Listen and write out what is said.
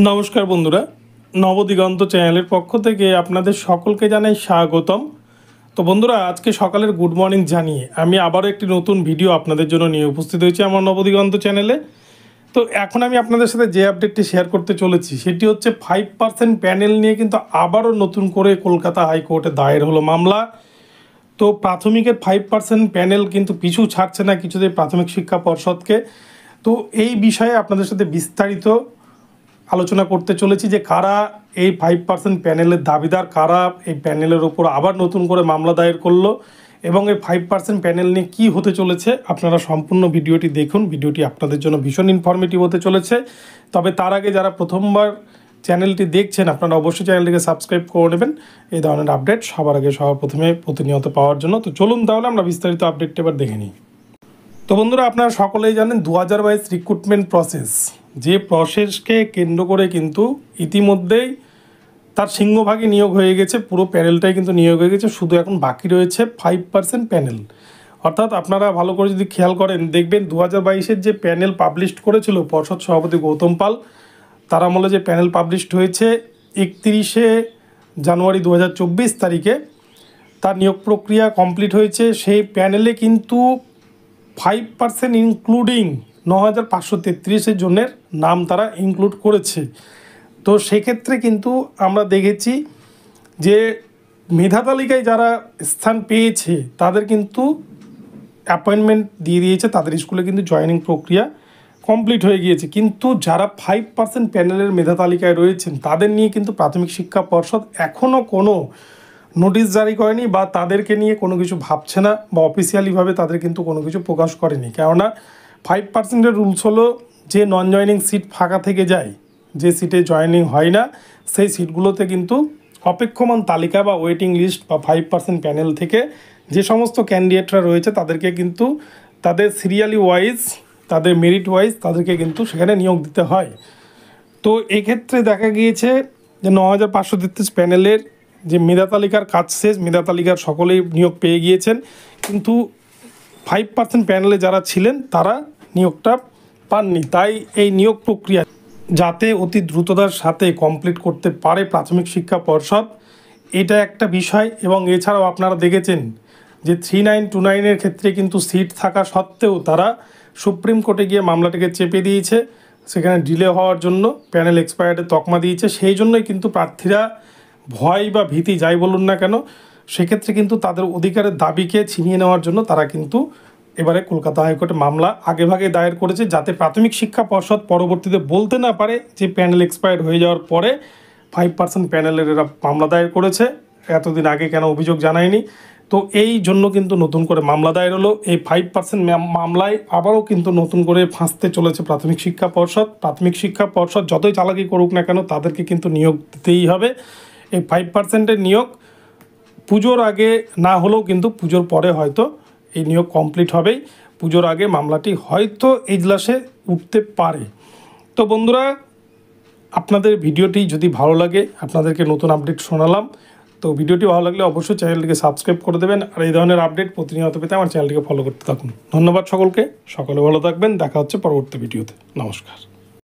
নমস্কার বন্ধুরা, নবদিগন্ত চ্যানেলের পক্ষ থেকে আপনাদের সকলকে জানাই স্বাগতম। তো বন্ধুরা, আজকে সকালের গুড মর্নিং জানিয়ে আমি আবারও একটি নতুন ভিডিও আপনাদের জন্য নিয়ে উপস্থিত হয়েছি আমার নবদিগন্ত চ্যানেলে। তো এখন আমি আপনাদের সাথে যে আপডেটটি শেয়ার করতে চলেছি সেটি হচ্ছে 5% প্যানেল নিয়ে কিন্তু আবারও নতুন করে কলকাতা হাইকোর্টে দায়ের হলো মামলা। তো প্রাথমিকের 5% প্যানেল কিন্তু পিছু ছাড়ছে না কিছুতেই প্রাথমিক শিক্ষা পর্ষদকে। তো এই বিষয়ে আপনাদের সাথে বিস্তারিত আলোচনা করতে চলেছি যে কারা এই 5% প্যানেলের দাবিদার, কারা এই প্যানেলের ওপর আবার নতুন করে মামলা দায়ের করলো এবং এই 5% প্যানেল নিয়ে কী হতে চলেছে। আপনারা সম্পূর্ণ ভিডিওটি দেখুন, ভিডিওটি আপনাদের জন্য ভীষণ ইনফরমেটিভ হতে চলেছে। তবে তার আগে যারা প্রথমবার চ্যানেলটি দেখছেন আপনারা অবশ্যই চ্যানেলটিকে সাবস্ক্রাইব করে নেবেন এই ধরনের আপডেট সবার আগে সবার প্রথমে প্রতিনিয়ত পাওয়ার জন্য। তো চলুন তাহলে আমরা বিস্তারিত আপডেটটা এবার দেখে নিই। তো বন্ধুরা, আপনারা সকলেই জানেন 2022 রিক্রুটমেন্ট প্রসেস, যে প্রসেসকে কেন্দ্র করে কিন্তু ইতিমধ্যেই তার সিংহভাগই নিয়োগ হয়ে গেছে, পুরো প্যানেলটাই কিন্তু নিয়োগ হয়ে গেছে। শুধু এখন বাকি রয়েছে 5% প্যানেল। অর্থাৎ আপনারা ভালো করে যদি খেয়াল করেন দেখবেন 2022-এর যে প্যানেল পাবলিশড করেছিল পর্ষদ সভাপতি গৌতম পাল, তার আমলে যে প্যানেল পাবলিশড হয়েছে 31শে জানুয়ারি 2024 তারিখে তার নিয়োগ প্রক্রিয়া কমপ্লিট হয়েছে। সেই প্যানেলে কিন্তু 5% ইনক্লুডিং 9533 জনের নাম তারা ইনক্লুড করেছে। তো সেক্ষেত্রে কিন্তু আমরা দেখেছি যে মেধা তালিকায় যারা স্থান পেয়েছে তাদের কিন্তু অ্যাপয়েন্টমেন্ট দিয়ে দিয়েছে, তাদের স্কুলে কিন্তু জয়েনিং প্রক্রিয়া কমপ্লিট হয়ে গিয়েছে। কিন্তু যারা 5% প্যানেলের মেধা তালিকায় রয়েছেন তাদের নিয়ে কিন্তু প্রাথমিক শিক্ষা পর্ষদ এখনও কোনো নোটিশ জারি করেনি বা তাদেরকে নিয়ে কোনো কিছু ভাবছে না বা অফিসিয়ালিভাবে তাদের কিন্তু কোনো কিছু প্রকাশ করেনি। কেননা 5%-এর রুলস হলো যে নন জয়নিং সিট ফাঁকা থেকে যায়, যে সিটে জয়নিং হয় না সেই সিটগুলোতে কিন্তু অপেক্ষমান তালিকা বা ওয়েটিং লিস্ট বা 5% প্যানেল থেকে যে সমস্ত ক্যান্ডিডেটরা রয়েছে তাদেরকে কিন্তু তাদের সিরিয়ালি ওয়াইজ, তাদের মেরিট ওয়াইজ তাদেরকে কিন্তু সেখানে নিয়োগ দিতে হয়। তো এক্ষেত্রে দেখা গিয়েছে যে 9533 প্যানেলের যে মেধা তালিকার কাজ শেষ, মেধা তালিকার সকলেই নিয়োগ পেয়ে গিয়েছেন, কিন্তু 5% প্যানেলে যারা ছিলেন তারা নিয়োগটা পাননি। তাই এই নিয়োগ প্রক্রিয়া যাতে অতি দ্রুততার সাথে কমপ্লিট করতে পারে প্রাথমিক শিক্ষা পর্ষদ, এটা একটা বিষয়। এবং এছাড়াও আপনারা দেখেছেন যে 3929-এর ক্ষেত্রে কিন্তু সিট থাকা সত্ত্বেও তারা সুপ্রিম কোর্টে গিয়ে মামলাটাকে চেপে দিয়েছে, সেখানে ডিলে হওয়ার জন্য প্যানেল এক্সপায়ার্ডে তকমা দিয়েছে। সেই জন্যই কিন্তু প্রার্থীরা ভয় বা ভীতি যাই বলুন না কেন, সেক্ষেত্রে কিন্তু তাদের অধিকারের দাবিকে ছিনিয়ে নেওয়ার জন্য তারা কিন্তু এবারে কলকাতা হাইকোর্টে মামলা আগেভাগে দায়ের করেছে, যাতে প্রাথমিক শিক্ষা পর্ষদ পরবর্তীতে বলতে না পারে যে প্যানেল এক্সপায়ার্ড হয়ে যাওয়ার পরে 5% প্যানেলের এরা মামলা দায়ের করেছে, এতদিন আগে কেন অভিযোগ জানায়নি। তো এই জন্য কিন্তু নতুন করে মামলা দায়ের হলো। এই 5% মামলায় আবারও কিন্তু নতুন করে ফাঁসতে চলেছে প্রাথমিক শিক্ষা পর্ষদ। প্রাথমিক শিক্ষা পর্ষদ যতই চালাকি করুক না কেন তাদেরকে কিন্তু নিয়োগ দিতেই হবে। এই 5%-এর নিয়োগ পুজোর আগে না হলেও কিন্তু পুজোর পরে হয়তো এই নিয়োগ কমপ্লিট হবেই। পুজোর আগে মামলাটি হয়তো এজলাসে উঠতে পারে। তো বন্ধুরা, আপনাদের ভিডিওটি যদি ভালো লাগে, আপনাদেরকে নতুন আপডেট শোনালাম, তো ভিডিওটি ভালো লাগলে অবশ্যই চ্যানেলটিকে সাবস্ক্রাইব করে দেবেন। আর এই ধরনের আপডেট প্রতিনিয়ত পেতে আমার চ্যানেলটিকে ফলো করতে থাকুন। ধন্যবাদ সকলকে, সকলে ভালো থাকবেন, দেখা হচ্ছে পরবর্তী ভিডিওতে। নমস্কার।